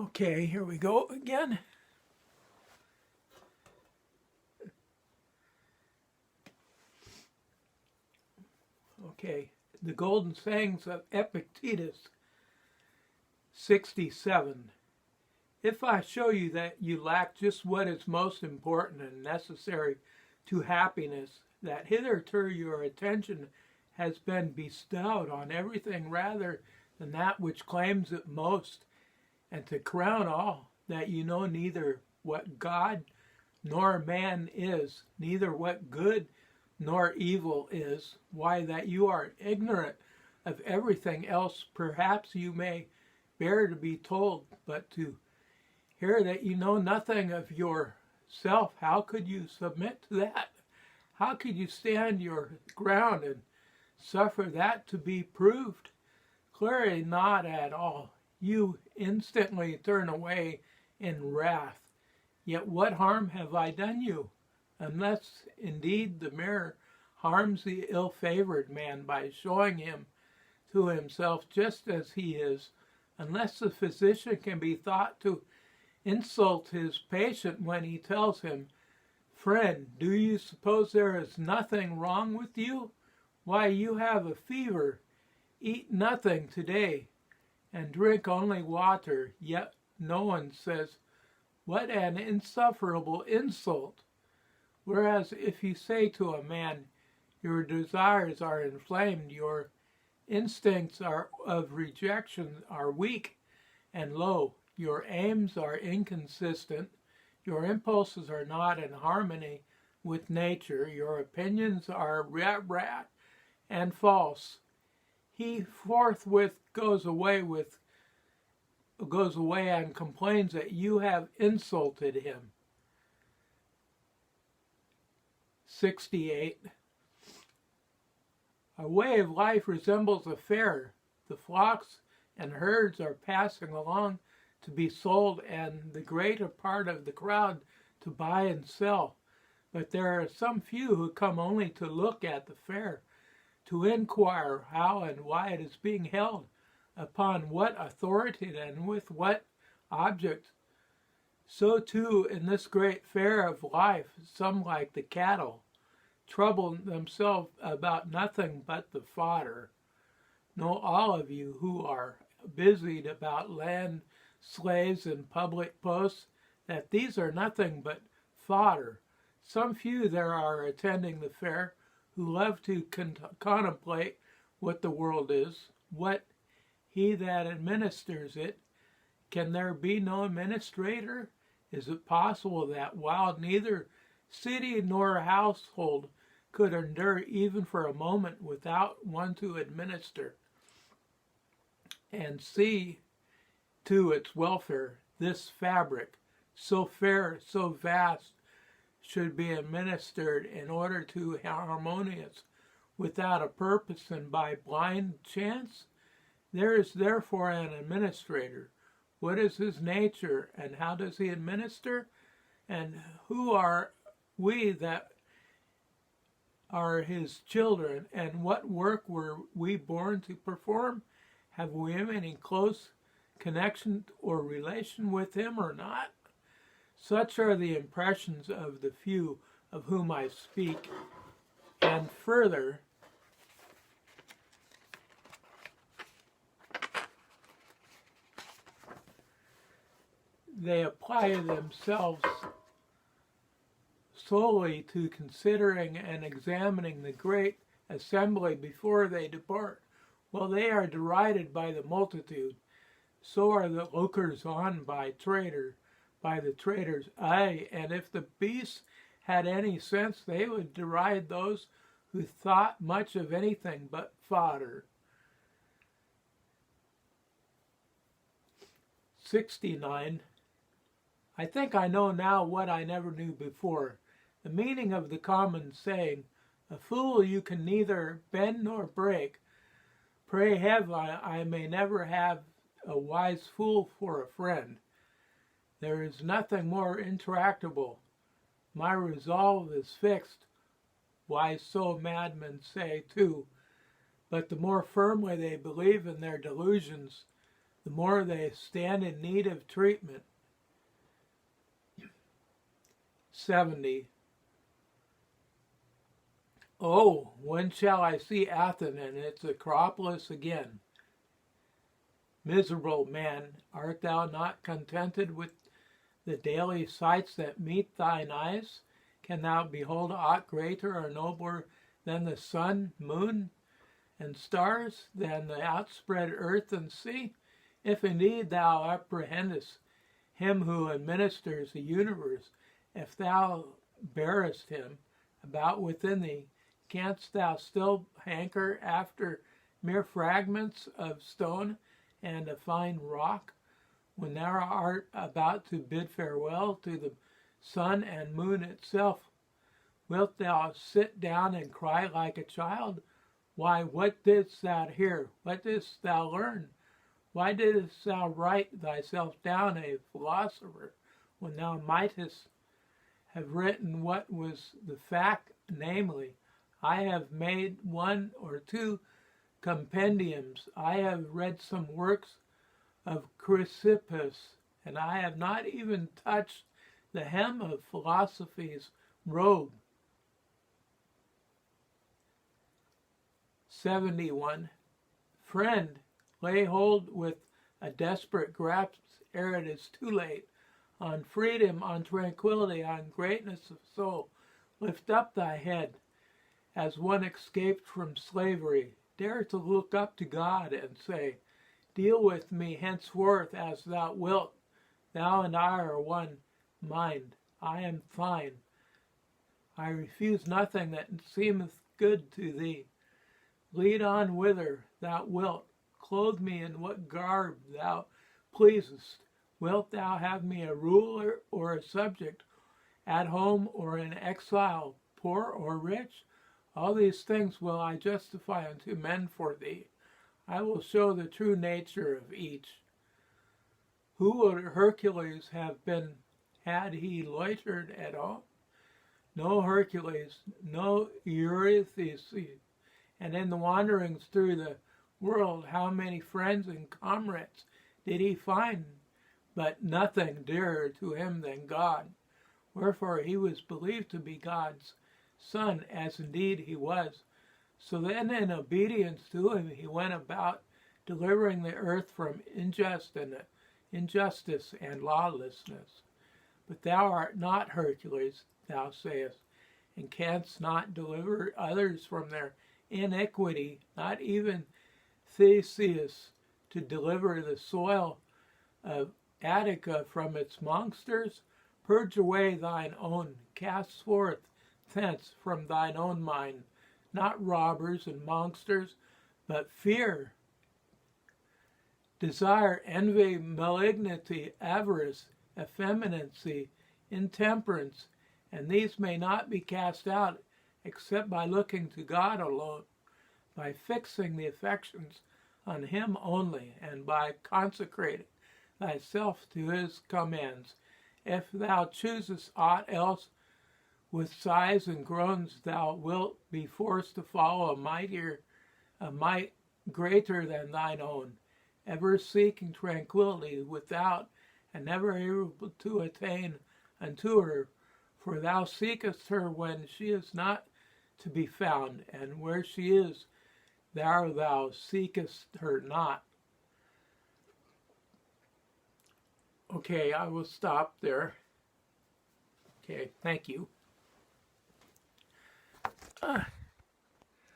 Okay, here we go again. Okay, the Golden Sayings of Epictetus, 67. If I show you that you lack just what is most important and necessary to happiness, that hitherto your attention has been bestowed on everything rather than that which claims it most, and to crown all, that you know neither what God nor man is, neither what good nor evil is, why that you are ignorant of everything else, perhaps you may bear to be told, but to hear that you know nothing of yourself, how could you submit to that? How could you stand your ground and suffer that to be proved? Clearly not at all. You instantly turn away in wrath. Yet what harm have I done you? Unless indeed the mirror harms the ill-favored man by showing him to himself just as he is, unless the physician can be thought to insult his patient when he tells him, "Friend, do you suppose there is nothing wrong with you? Why, you have a fever. Eat nothing today, and drink only water." Yet no one says, "What an insufferable insult!" Whereas if you say to a man, "Your desires are inflamed, your instincts of rejection are weak and low, your aims are inconsistent, your impulses are not in harmony with nature, your opinions are rat and false," he forthwith goes away and complains that you have insulted him. 68. Our way of life resembles a fair. The flocks and herds are passing along to be sold, and the greater part of the crowd to buy and sell. But there are some few who come only to look at the fair, to inquire how and why it is being held, upon what authority and with what object. So too in this great fair of life, some, like the cattle, trouble themselves about nothing but the fodder. Know all of you who are busied about land, slaves, and public posts, that these are nothing but fodder. Some few there are attending the fair who love to contemplate what the world is, what he that administers it. Can there be no administrator? Is it possible that while neither city nor household could endure even for a moment without one to administer and see to its welfare, this fabric, so fair, so vast, should be administered in order to harmonious, without a purpose and by blind chance? There is therefore an administrator. What is his nature, and how does he administer? And who are we that are his children, and what work were we born to perform? Have we any close connection or relation with him or not? Such are the impressions of the few of whom I speak. And further, they apply themselves solely to considering and examining the great assembly before they depart. While they are derided by the multitude, so are the lookers on by the traders. Aye, and if the beasts had any sense, they would deride those who thought much of anything but fodder. 69. I think I know now what I never knew before. The meaning of the common saying, "A fool you can neither bend nor break." Pray heaven I may never have a wise fool for a friend. There is nothing more intractable. My resolve is fixed. Why, so madmen say too. But the more firmly they believe in their delusions, the more they stand in need of treatment. 70. Oh, when shall I see Athens and its Acropolis again? Miserable man, art thou not contented with the daily sights that meet thine eyes? Can thou behold aught greater or nobler than the sun, moon, and stars, than the outspread earth and sea? If indeed thou apprehendest him who administers the universe, if thou bearest him about within thee, canst thou still hanker after mere fragments of stone and a fine rock, when thou art about to bid farewell to the sun and moon itself? Wilt thou sit down and cry like a child? Why, what didst thou hear? What didst thou learn? Why didst thou write thyself down a philosopher, when thou mightest have written what was the fact, namely, I have made one or two compendiums, I have read some works of Chrysippus, and I have not even touched the hem of philosophy's robe. 71. Friend, lay hold with a desperate grasp ere it is too late, on freedom, on tranquility, on greatness of soul. Lift up thy head as one escaped from slavery. Dare to look up to God and say, deal with me henceforth as thou wilt. Thou and I are one mind. I am thine. I refuse nothing that seemeth good to thee. Lead on whither thou wilt. Clothe me in what garb thou pleasest. Wilt thou have me a ruler or a subject, at home or in exile, poor or rich? All these things will I justify unto men for thee. I will show the true nature of each. Who would Hercules have been had he loitered at all? No Hercules, no Eurystheus. And in the wanderings through the world, how many friends and comrades did he find? But nothing dearer to him than God. Wherefore he was believed to be God's son, as indeed he was. So then, in obedience to him, he went about delivering the earth from injustice and lawlessness. But thou art not Hercules, thou sayest, and canst not deliver others from their iniquity, not even Theseus to deliver the soil of Attica from its monsters. Purge away thine own, cast forth thence from thine own mind, not robbers and monsters, but fear, desire, envy, malignity, avarice, effeminacy, intemperance, and these may not be cast out except by looking to God alone, by fixing the affections on him only, and by consecrating thyself to his commands. If thou choosest aught else, with sighs and groans thou wilt be forced to follow a might greater than thine own, ever seeking tranquility without, and never able to attain unto her. For thou seekest her when she is not to be found, and where she is, thou seekest her not. Okay, I will stop there. Okay, thank you.